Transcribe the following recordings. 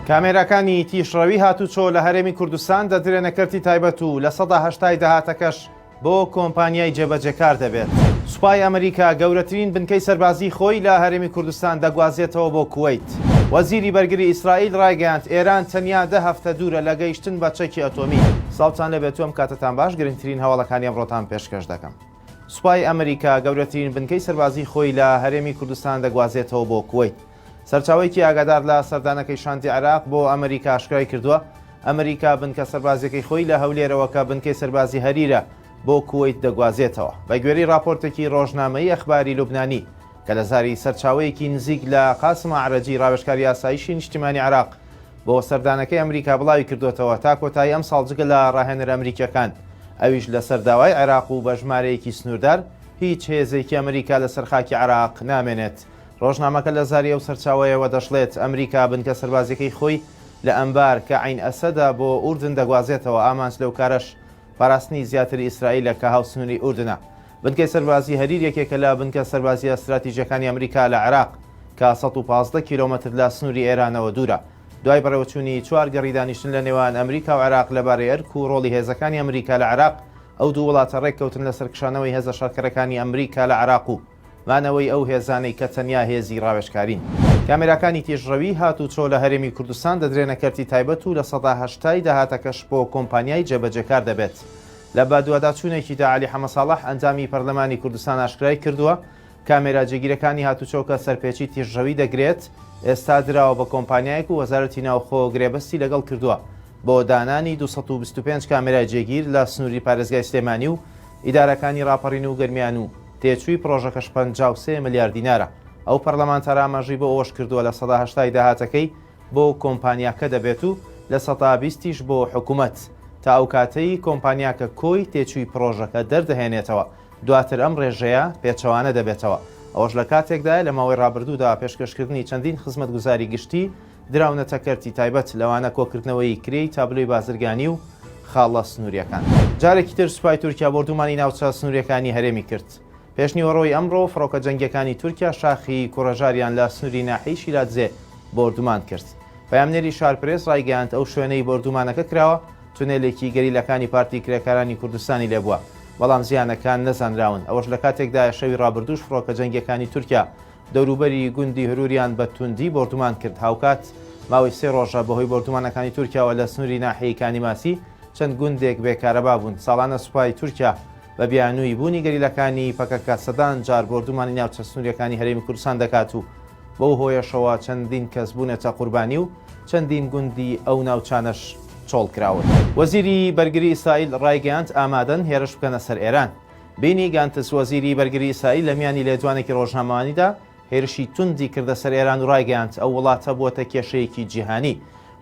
کامێرەکانی تیشڕەوی هاتوچۆ لە هەرێمی کوردستان دەدرێنەکەرتی تایبەت و لە سەدا هەشتای داهاتەکەش بۆ کۆمپانیای جێبەجێکار دەبێت. سوپای ئەمریکا گەورەترین بنکەی سەربازی خۆی لە هەرێمی کوردستان دەگوازێتەوە بۆ کوێیت. وەزیری بەرگری ئیسرائیل ڕایگەیاند ئێران تەنیا 10 هەفتە دوورە لە گەیشتن بە چەکی ئەتۆمی. ساڵتان لەبێت توەم کاتتان باش، گرنگترین هەواڵەکانی ئەمڕۆتان پێشکەش دەکەم. سوپای ئەمریکا گەورەترین بنکەی سەربازی خۆی لە هەرێمی کوردستان دەگوازێتەوە بۆ کوێیت. سەرچاوەیەکی ئاگادار لە سەردانەکەی شانتی عێراق بۆ ئەمریکا ئاشکرای کردووە ئەمریکا بنکە سەربازیەکەی خۆی لە هەولێرەوەکە بنکەی سەربازی هەریرە بۆ کوێیت دەگوازێتەوە. بە گوێرەی راپۆرتێکی ڕۆژنامەی ئەخباری لوبنانی کە لە زاری سەرچاوەیەکی نزیک لە قاسم عەرەجی ڕاوێژکاری یاساییشی نیشتیمانی عێراق بۆ سەردانەکەی ئەمریکا بڵاوی کردوێتەوە تا کۆتایی ئەم ساڵ جگە لە ڕاهێنەر ئەمریکیەکان ئەویش لە سەرداوای عێراق و بە ژمارەیەکی سنووردار هیچ هێزێکی ئەمریکا لە سەرخاکی عێراق نامێنێت. ڕۆژنامەکە لە زاری ئەو سەرچاوەیەوە دەشڵێت ئەمریکا بنکە سەربازیەکەی خۆی لە ئەمبار کە عین ئەسەدا بۆ ئوردن دەگوازێتەوە. ئامانج لەو کارەش پاراستنی زیاتری ئیسرائیلە کە هاوسنووری ئوردنە. بنکەی سەربازی هەریر یەکێکە لە بنکە سەربازی ئەستراتیژیەکانی ئەمریکا لە عێراق کە 115 کیلۆمەتر لە سنووری ئێرانەوە دوورە. دوای بەڕێوەچوونی 4 گەڕی دانیشتن لە نێوان ئەمریکا و عێراق لەبارەی ئەرک و ڕۆڵی هێزەکانی ئەمریکا لە عێراق، ئەو دوو وڵاتە ڕێککەوتن لە سەرکشانەوەی هێزە شەڕکەرەکانی ئەمریکا لە عێراق و مانەوەی ئەو هێزانەی کە تەنیا هێزی ڕاوێژکارین. کامێراکانی تێژڕەوی هاتوچۆ لە هەرێمی کوردستان دەدرێنە کەرتی تایبەت و لە سەدا هەشتای داهاتەکەش بۆ کۆمپانیای جێبەجێکار دەبێت. لە بادوواداچوونێکیدا عەلی حەمەساڵح ئەنجامی پەرلەمانی کوردستان ئاشکرای کردووە کامێرا جێگیرەکانی هاتوچۆ کە سەرپێچی تێژڕەوی دەگرێت ئێستا دراوە بە کۆمپانیایەک و وەزارەتی ناوخۆ گرێبەستی لەگەڵ کردووە بۆ دانانی 225 کامێرای جێگیر لە سنووری پارێزگای سلێمانی و ئیدارەکانی ڕاپەڕین و گەرمیان و تێچووی پرۆژەکەش 53 ملیار دینارە. ئەو پەرلەمانتارە ئاماژەی بۆ ئەوەش کردووە لە سەدا هەشتای داهاتەکەی بۆ کۆمپانیاکە دەبێت و لە سەدا 20یش بۆ حکوومەت تا ئەو کاتەی کۆمپانیاکە کۆی تێچووی پرۆژەکە دەردەهێنێتەوە. دواتر ئەم ڕێژەیە پێچەوانە دەبێتەوە. ئەوەش لە کاتێکدا لە ماوەی ڕابردوودا پێشکەشکردنی چەندین خزمەتگوزاری گشتی دراونەتە کەرتی تایبەت لەوانە کۆکردنەوەی کرێی تابلۆی بازرگانی و خاڵە سنووریەکان. جارێکی تر سوپای تورکیا بۆردومانی ناوچە سنووریەکانی هەرێمی کرد. پێشنیوەڕۆی ئەمڕۆ فڕۆکە جەنگیەکانی تورکیا شاخی کوڕەژاریان لە سنووری ناحیەی شیراتزێ بۆردومان کرد. پەیامنێری شارپرێس ڕایگەیاند ئەو شوێنەی بۆردومانەکە کراوە تونێلێکی گەریلەکانی پارتی کرێکارانی کوردستانی لێبووە، بەڵام زیانەکان نەزانراون. ئەوەش لە کاتێکدا شەوی ڕابردووش فڕۆکە جەنگیەکانی تورکیا دەوروبەری گوندی هەروریان بە توندی بۆردومان کرد. هاوکات ماوەی 3 ڕۆژە بەهۆی بۆردومانەکانی تورکیاوە لە سنووری ناحیەی ماسی چەند گوندێک بێکارەبا بوون. ساڵانە سوپای تورکیا بە بیانووی بوونی گەریلەکانی پەکەکە سەدان جار بۆردومانی ناوچە سنووریەکانی هەرێمی کوردستان دەکات و بەو هۆیەشەوە چەندین کەس بوونێتە قوربانی و چەندین گوندی ئەو ناوچانەش چۆڵ کراون. وەزیری بەرگری ئیسرائیل ڕایگەیاند ئامادەن هێرش بکەنە سەر ئێران. بینی گانتس وەزیری بەرگری ئیسرائیل لە میانی لێدوانێکی ڕۆژنامەوانیدا هێرشی توندی کردە سەر ئێران و ڕایگەیاند ئەو وڵاتە بووەتە کێشەیەکی جیهانی.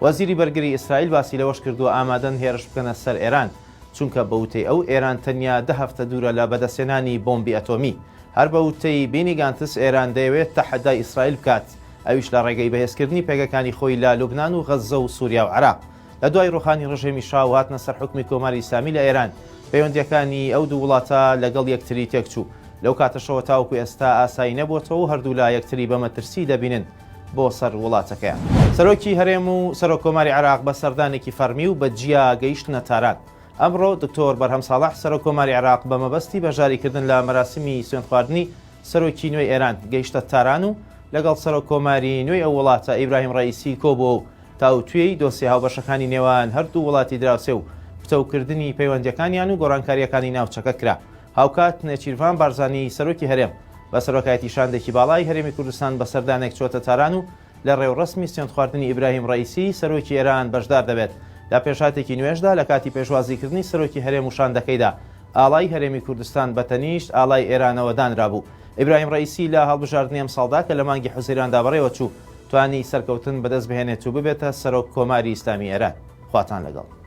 وەزیری بەرگری ئیسرائیل باسی لەوەش کردووە ئامادەن هێرش بکەنە سەر ئێران چونکە بەوتەی ئەو ئێران تەنیا 10 هەفتە دوورە لە بەدەستێنانی بۆمبی ئەتۆمی. هەر بەوتەی بینی گانتس ئێران دەیەوێت تەحەدای ئیسرائیل بکات، ئەویش لە ڕێگەی بەهێزکردنی پێگەکانی خۆی لە لوبنان و غەزە و سووریا و عێراق. لە دوای ڕوخانی ڕژێمی شاو هاتنە سەر حکمی کۆماری ئیسلامی لە ئێران پەیوەندیەکانی ئەو دوو وڵاتە لەگەڵ یەکتری تێکچوو. لەو کاتەشەوە تاوەکو ئێستا ئاسایی نەبووەتەوە و هەردوو لا یەکتری بە مەترسی دەبینن بۆ سەر وڵاتەکەیان. سەرۆکی هەرێم و سەرۆک کۆماری عێراق بە سەردانێکی فەرمی و بە جیا گەیشتنە تاران. ئەمڕۆ دکتۆر بەرهەم ساڵح سەرۆک کۆماری عێراق بە مەبەستی بەژاریکردن لە مەراسمی سوێند خواردنی سەرۆکی نوێی ئێران گەیشتە تاران و لەگەڵ سەرۆک کۆماری نوێی ئەو وڵاتە ئیبراهیم ڕەئیسی کۆبووە و تاوتوێی دۆسی هاوبەشەکانی نێوان هەردوو وڵاتی دراوسێ و پتەوکردنی پەیوەندیەکانیان و گۆڕانکاریەکانی ناوچەکە کرا. هاوکات نێچیروان بارزانی سەرۆکی هەرێم بە سەرۆکایەتی شاندێکی باڵای هەرێمی کوردستان بە سەردانێک چۆتە تاران و لە ڕێوڕسمی سوێند خواردنی ئیبراهیم ڕەئیسی سەرۆکی ئێران بەشدار دەبێت. لە پێشاتێکی نوێژدا لە کاتی پێشوازیکردنی سەرۆکی هەرێم و شاندەکەیدا ئاڵای هەرێمی کوردستان بەتەنیشت ئاڵای ئێرانەوە دانرابوو. ئیبراهیم ڕەئیسی لە هەڵبژاردننی ئەم ساڵدا کە لە مانگی حوزەیراندا بەڕێوە چوو توانی سەرکەوتن بەدەست بهێنێت و ببێتە سەرۆک کۆماری ئیسلامی ئێران. خواتان لەگەڵ.